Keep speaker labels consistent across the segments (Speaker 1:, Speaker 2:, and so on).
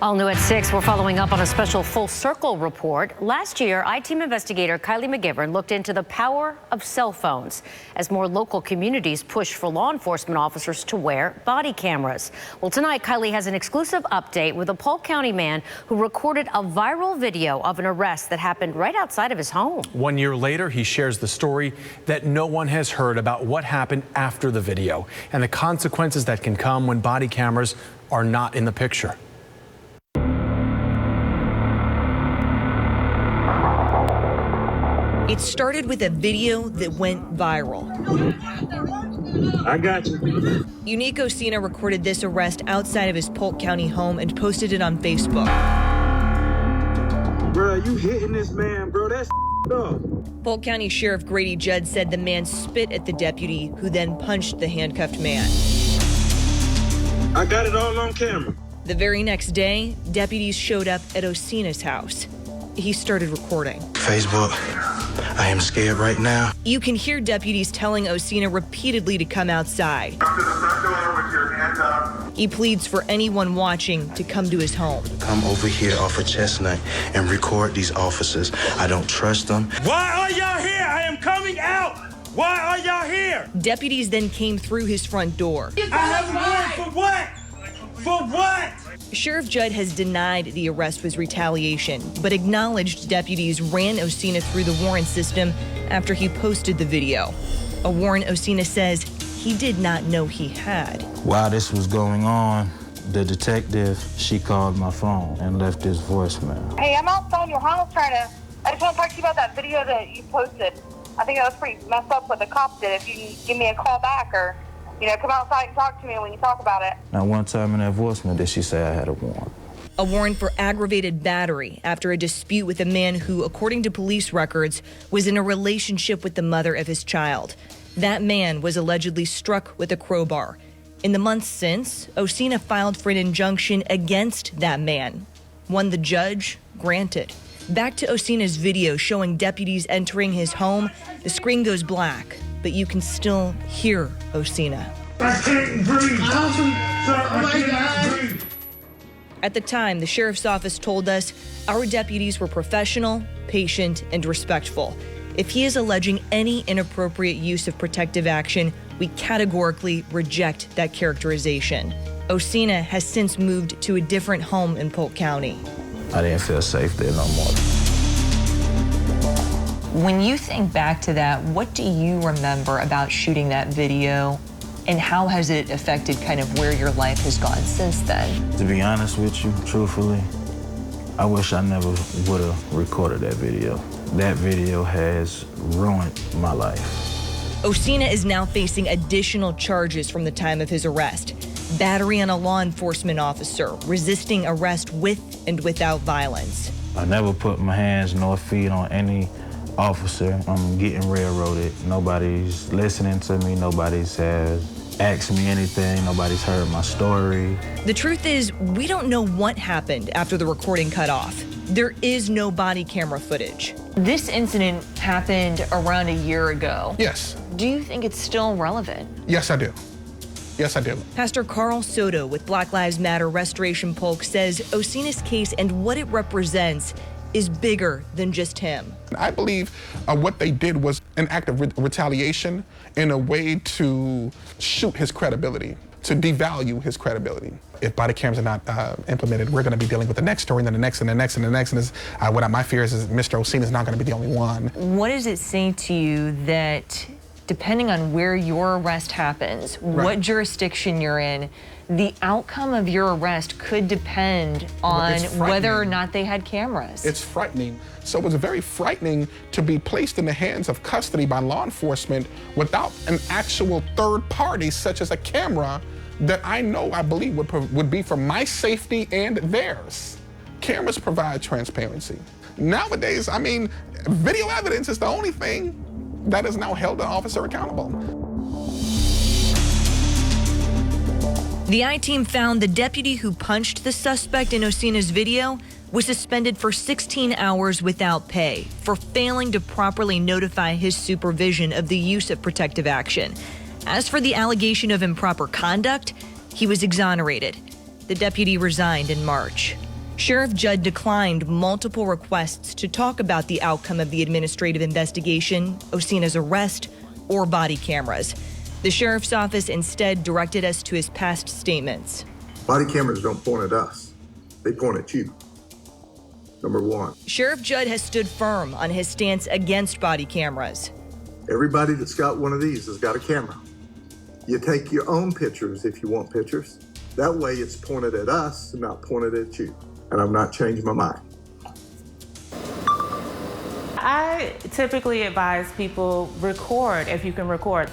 Speaker 1: All new at 6, we're following up on a special Full Circle report. Last year, I-Team investigator Kylie McGivern looked into the power of cell phones as more local communities push for law enforcement officers to wear body cameras. Well, tonight, Kylie has an exclusive update with a Polk County man who recorded a viral video of an arrest that happened right outside of his home.
Speaker 2: 1 year later, he shares the story that no one has heard about what happened after the video and the consequences that can come when body cameras are not in the picture.
Speaker 3: It started with a video that went viral.
Speaker 4: I got you.
Speaker 3: Unique Osina recorded this arrest outside of his Polk County home and posted it on Facebook.
Speaker 4: Bro, you hitting this man, bro. That's up.
Speaker 3: Polk County Sheriff Grady Judd said the man spit at the deputy, who then punched the handcuffed man.
Speaker 4: I got it all on camera.
Speaker 3: The very next day, deputies showed up at Osina's house. He started recording.
Speaker 5: Facebook, I am scared right now.
Speaker 3: You can hear deputies telling Osina repeatedly to come outside.
Speaker 6: Come to the front door with your hands up.
Speaker 3: He pleads for anyone watching to come to his home.
Speaker 5: Come over here off of Chestnut and record these officers. I don't trust them.
Speaker 4: Why are y'all here? I am coming out. Why are y'all here?
Speaker 3: Deputies then came through his front door.
Speaker 4: I have a warrant for what? For what?
Speaker 3: Sheriff Judd has denied the arrest was retaliation, but acknowledged deputies ran Osina through the warrant system after he posted the video. A warrant Osina says he did not know he had.
Speaker 7: While this was going on, the detective, she called my phone and left this voicemail.
Speaker 8: Hey, I'm outside your house I just want to talk to you about that video that you posted. I think that was pretty messed up what the cop did. If you can give me a call back or, come outside and talk to me when you talk about it.
Speaker 7: Now, one time in that voicemail, did she say I had a warrant?
Speaker 3: A warrant for aggravated battery after a dispute with a man who, according to police records, was in a relationship with the mother of his child. That man was allegedly struck with a crowbar. In the months since, Osina filed for an injunction against that man, one the judge granted. Back to Osina's video showing deputies entering his home. The screen goes black, but you can still hear Osina.
Speaker 4: I can't breathe. Sir, I can't breathe.
Speaker 3: At the time, the sheriff's office told us our deputies were professional, patient, and respectful. If he is alleging any inappropriate use of protective action, we categorically reject that characterization. Osina has since moved to a different home in Polk County.
Speaker 7: I didn't feel safe there no more.
Speaker 9: When you think back to that, what do you remember about shooting that video, and how has it affected kind of where your life has gone since then?
Speaker 7: To be honest with you, truthfully, I wish I never would have recorded that video. That video has ruined my life.
Speaker 3: Osina is now facing additional charges from the time of his arrest. Battery on a law enforcement officer, resisting arrest with and without violence.
Speaker 7: I never put my hands nor feet on any officer. I'm getting railroaded. Nobody's listening to me. Nobody's asked me anything. Nobody's heard my story.
Speaker 3: The truth is, we don't know what happened after the recording cut off. There is no body camera footage.
Speaker 9: This incident happened around a year ago.
Speaker 10: Yes.
Speaker 9: Do you think it's still relevant?
Speaker 10: Yes, I do. Yes, I do.
Speaker 3: Pastor Carl Soto with Black Lives Matter Restoration Polk says Osina's case and what it represents is bigger than just him.
Speaker 10: I believe what they did was an act of retaliation in a way to shoot his credibility, to devalue his credibility. If body cameras are not implemented, we're going to be dealing with the next story, and then the next, and the next, and the next. And what my fear is Mr. Osina is not going to be the only one.
Speaker 9: What does it say to you that, depending on where your arrest happens,
Speaker 10: right,
Speaker 9: what jurisdiction you're in, the outcome of your arrest could depend on whether or not they had cameras?
Speaker 10: It's frightening. So it's very frightening to be placed in the hands of custody by law enforcement without an actual third party, such as a camera, that I believe would be for my safety and theirs. Cameras provide transparency. Nowadays, video evidence is the only thing that has now held an officer accountable.
Speaker 3: The I-Team found the deputy who punched the suspect in Osina's video was suspended for 16 hours without pay for failing to properly notify his supervision of the use of protective action. As for the allegation of improper conduct, he was exonerated. The deputy resigned in March. Sheriff Judd declined multiple requests to talk about the outcome of the administrative investigation, Osina's arrest, or body cameras. The sheriff's office instead directed us to his past statements.
Speaker 6: Body cameras don't point at us. They point at you. Number one.
Speaker 3: Sheriff Judd has stood firm on his stance against body cameras.
Speaker 6: Everybody that's got one of these has got a camera. You take your own pictures if you want pictures. That way it's pointed at us and not pointed at you. And I've not changed my mind.
Speaker 11: I typically advise people record if you can record.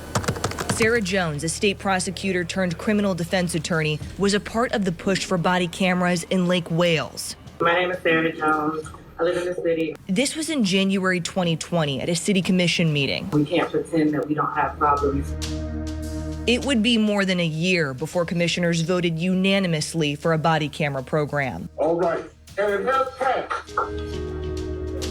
Speaker 3: Sarah Jones, a state prosecutor turned criminal defense attorney, was a part of the push for body cameras in Lake Wales.
Speaker 12: My name is Sarah Jones. I live in the city.
Speaker 3: This was in January 2020 at a city commission meeting.
Speaker 12: We can't pretend that we don't have problems.
Speaker 3: It would be more than a year before commissioners voted unanimously for a body camera program.
Speaker 6: All right. And it has passed.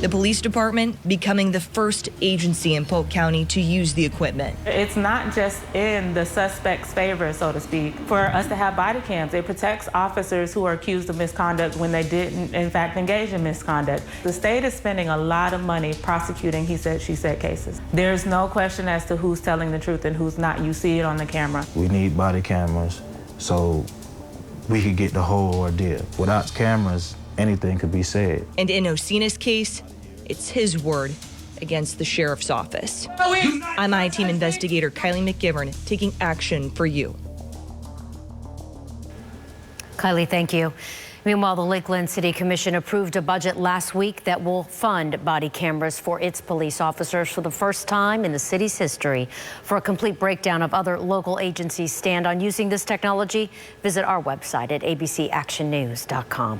Speaker 3: The police department becoming the first agency in Polk County to use the equipment.
Speaker 11: It's not just in the suspect's favor, so to speak, for us to have body cams. It protects officers who are accused of misconduct when they didn't, in fact, engage in misconduct. The state is spending a lot of money prosecuting he said, she said cases. There's no question as to who's telling the truth and who's not. You see it on the camera.
Speaker 7: We need body cameras so we could get the whole ordeal. Without cameras, anything could be said.
Speaker 3: And in Osina's case, it's his word against the sheriff's office. I'm I-Team investigator Kylie McGivern, taking action for you.
Speaker 1: Kylie, thank you. Meanwhile, the Lakeland City Commission approved a budget last week that will fund body cameras for its police officers for the first time in the city's history. For a complete breakdown of other local agencies' stand on using this technology, visit our website at abcactionnews.com.